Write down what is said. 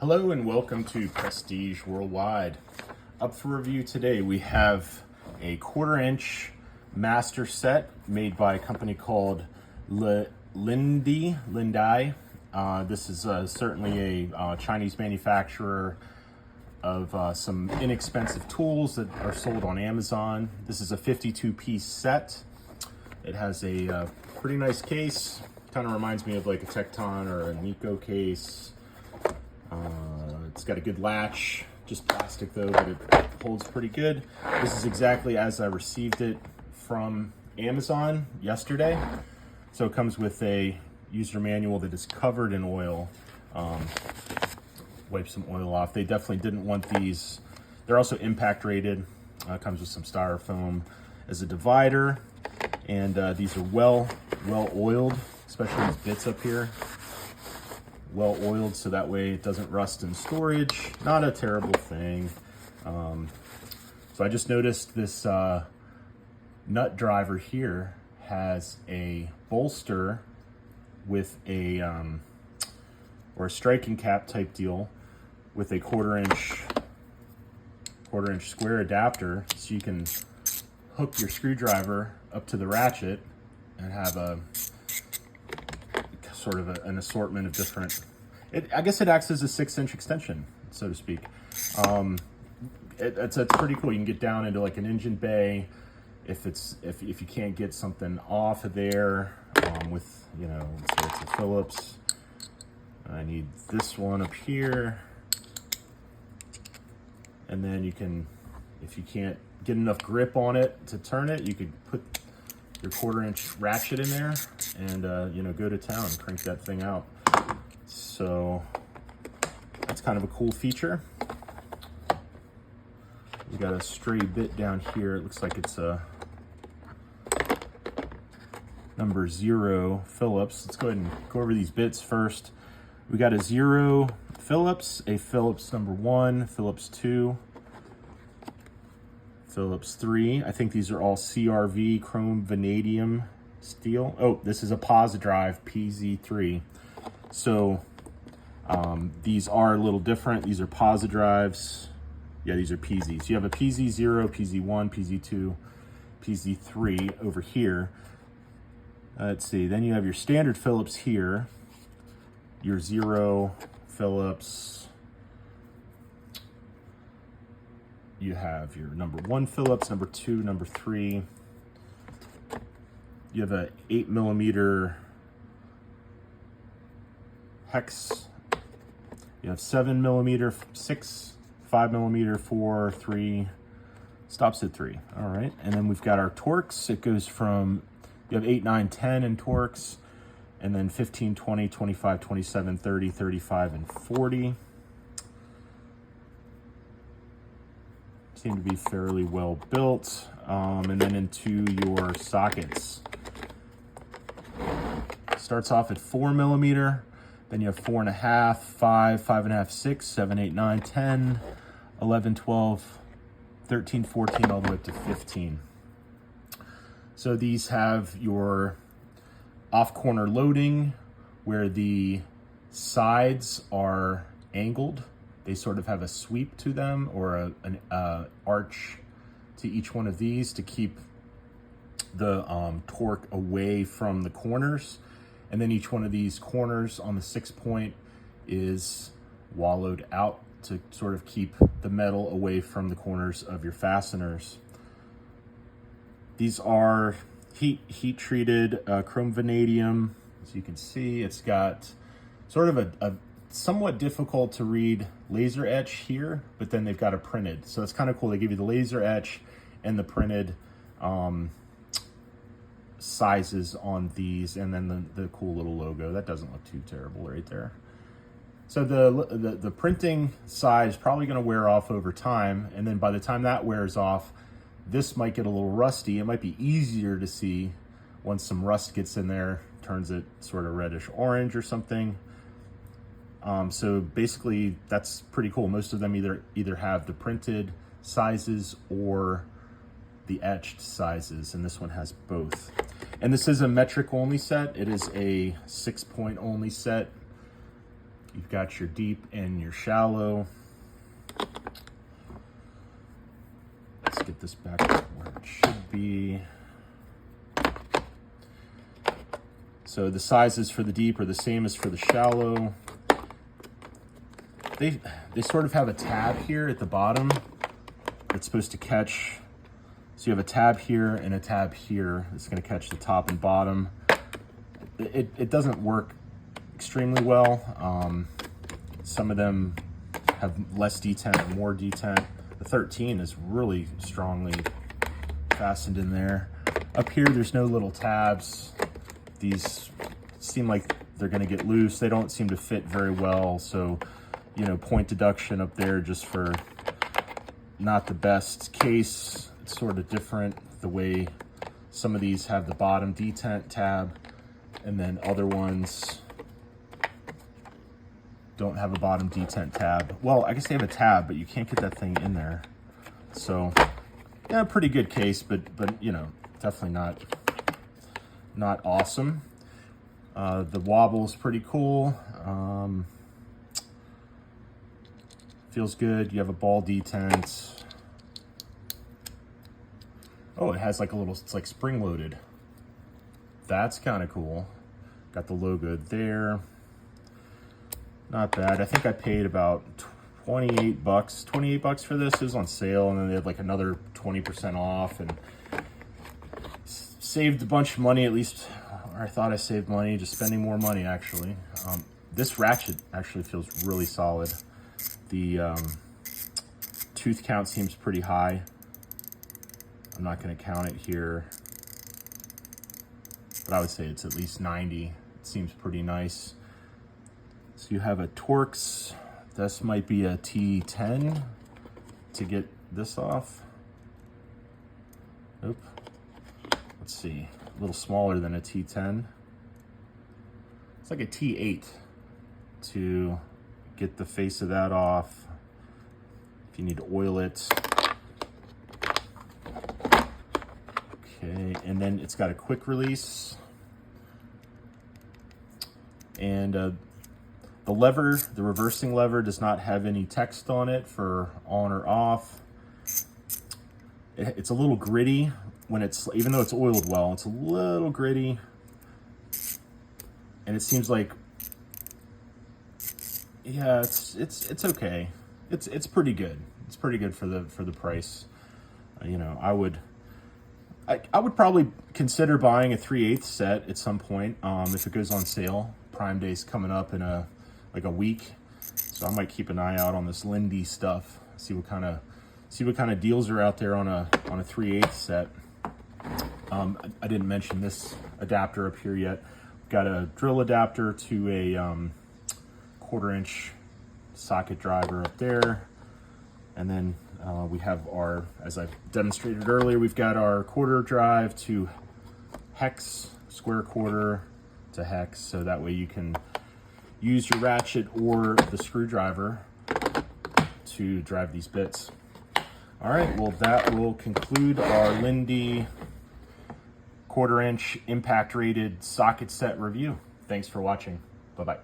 Hello and welcome to Prestige Worldwide. Up for review today, we have a 1/4-inch master set made by a company called LLNDEI. This is certainly a Chinese manufacturer of some inexpensive tools that are sold on Amazon. This is a 52-piece set. It has a pretty nice case. Kind of reminds me of like a Tecton or a Nico case. It's got a good latch, just plastic though, but it holds pretty good. This is exactly as I received it from Amazon yesterday. So it comes with a user manual that is covered in oil. Wipe some oil off. They definitely didn't want these. They're also impact rated. Comes with some styrofoam as a divider. And these are well oiled, especially these bits up here. Well oiled, so that way it doesn't rust in storage. Not a terrible thing. So I just noticed this nut driver here has a bolster with a or a striking cap type deal with a 1/4-inch square adapter, so you can hook your screwdriver up to the ratchet and have a sort of an assortment of different, I guess it acts as a 6-inch extension, so to speak. It's pretty cool. You can get down into like an engine bay if you can't get something off of there with, you know, so it's a Phillips. I need this one up here, and then you can, if you can't get enough grip on it to turn it, you could put your 1/4-inch ratchet in there and you know, go to town, crank that thing out. So that's kind of a cool feature. We got a stray bit down here. It looks like it's a number 0 Phillips. Let's go ahead and go over these bits first. We got a 0 Phillips, a Phillips number 1, Phillips 2, Phillips 3. I think these are all CRV, chrome vanadium steel. Oh, this is a Posidrive PZ3. So these are a little different. These are Posidrives. Yeah, these are PZs. You have a PZ0, PZ1, PZ2, PZ3 over here. Let's see. Then you have your standard Phillips here. Your 0 Phillips. You have your number 1 Phillips, number 2, number 3. You have a 8mm hex. You have 7mm, 6, 5mm, 4, 3. Stops at 3. All right. And then we've got our Torx. It goes from, you have 8, 9, 10 in Torx, and then 15, 20, 25, 27, 30, 35, and 40. Seem to be fairly well built. And then into your sockets. Starts off at 4mm, then you have 4.5, 5, 5.5, 6, 7, 8, 9, 10, 11, 12, 13, 14, all the way up to 15. So these have your off-corner loading where the sides are angled. They sort of have a sweep to them, or an arch to each one of these to keep the torque away from the corners. And then each one of these corners on the 6-point is wallowed out to sort of keep the metal away from the corners of your fasteners. These are heat treated chrome vanadium. As you can see, it's got sort of a somewhat difficult to read laser etch here, but then they've got a printed. So it's kind of cool. They give you the laser etch and the printed sizes on these, and then the cool little logo. That doesn't look too terrible right there. So the printing side is probably going to wear off over time, and then by the time that wears off, this might get a little rusty. It might be easier to see once some rust gets in there, turns it sort of reddish orange or something. So basically that's pretty cool. Most of them either have the printed sizes or the etched sizes, and this one has both. And this is a metric only set. It is a 6-point only set. You've got your deep and your shallow. Let's get this back where it should be. So the sizes for the deep are the same as for the shallow. They sort of have a tab here at the bottom that's supposed to catch. So you have a tab here and a tab here that's going to catch the top and bottom. It doesn't work extremely well. Some of them have less detent or more detent. The 13 is really strongly fastened in there. Up here, there's no little tabs. These seem like they're going to get loose. They don't seem to fit very well. So, you know, point deduction up there just for not the best case. It's sort of different the way some of these have the bottom detent tab, and then other ones don't have a bottom detent tab. Well, I guess they have a tab, but you can't get that thing in there. So, yeah, pretty good case, but you know, definitely not awesome. The wobble is pretty cool. Feels good. You have a ball detent. Oh, it has like a little, it's like spring loaded. That's kind of cool. Got the logo there. Not bad. I think I paid about 28 bucks for this. It was on sale, and then they had like another 20% off, and saved a bunch of money, at least, or I thought I saved money, just spending more money actually. This ratchet actually feels really solid. The tooth count seems pretty high. I'm not going to count it here, but I would say it's at least 90. It seems pretty nice. So you have a Torx. This might be a T10 to get this off. Nope. Let's see. A little smaller than a T10. It's like a T8 to get the face of that off. If you need to oil it. Okay, and then it's got a quick release. And the lever, the reversing lever, does not have any text on it for on or off. It's a little gritty when it's, even though it's oiled well, it's a little gritty. And it seems like, yeah, it's okay. It's pretty good. It's pretty good for the price. You know, I would probably consider buying a 3/8 set at some point if it goes on sale. Prime Day's coming up in like a week, so I might keep an eye out on this LLNDEI stuff. See what kind of deals are out there on a 3/8 set. I didn't mention this adapter up here yet. Got a drill adapter to a 1/4-inch socket driver up there, and then we have our, as I demonstrated earlier, we've got our quarter drive to hex, square quarter to hex, so that way you can use your ratchet or the screwdriver to drive these bits. All right, well, that will conclude our LLNDEI 1/4-inch impact rated socket set review. Thanks for watching. Bye-bye.